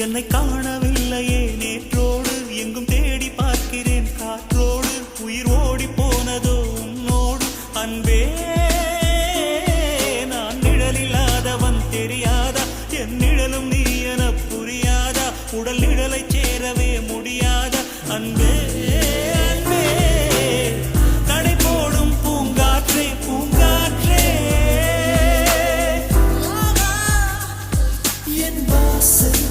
என்னை காணவில்லையே நேற்றோடு எங்கும் தேடி பார்க்கிறேன் காற்றோடு உயிர் ஓடி போனதோ உன்னோடு அன்பே நான் நிழலில்லாதவன் தெரியாதா என் நிழலும் நீ என புரியாதா உடல் நிழலை சேரவே முடியாதா அன்பே அன்பே கடை போடும் பூங்காற்றே பூங்காற்றே என் வாசல்